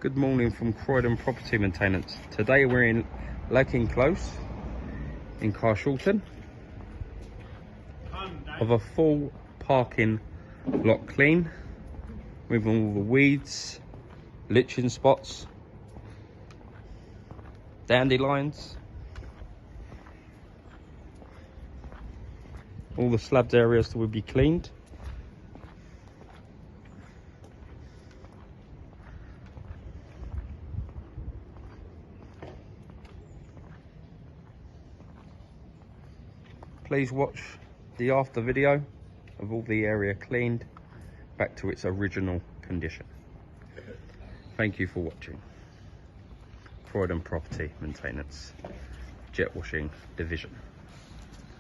Good morning from Croydon Property Maintenance. Today we're in Lacking Close in Carshalton of a full parking lot clean with all the weeds, liching spots, dandelions, all the slabbed areas that will be cleaned. Please watch the after video of all the area cleaned back to its original condition. Thank you for watching. Croydon Property Maintenance Jet Washing Division.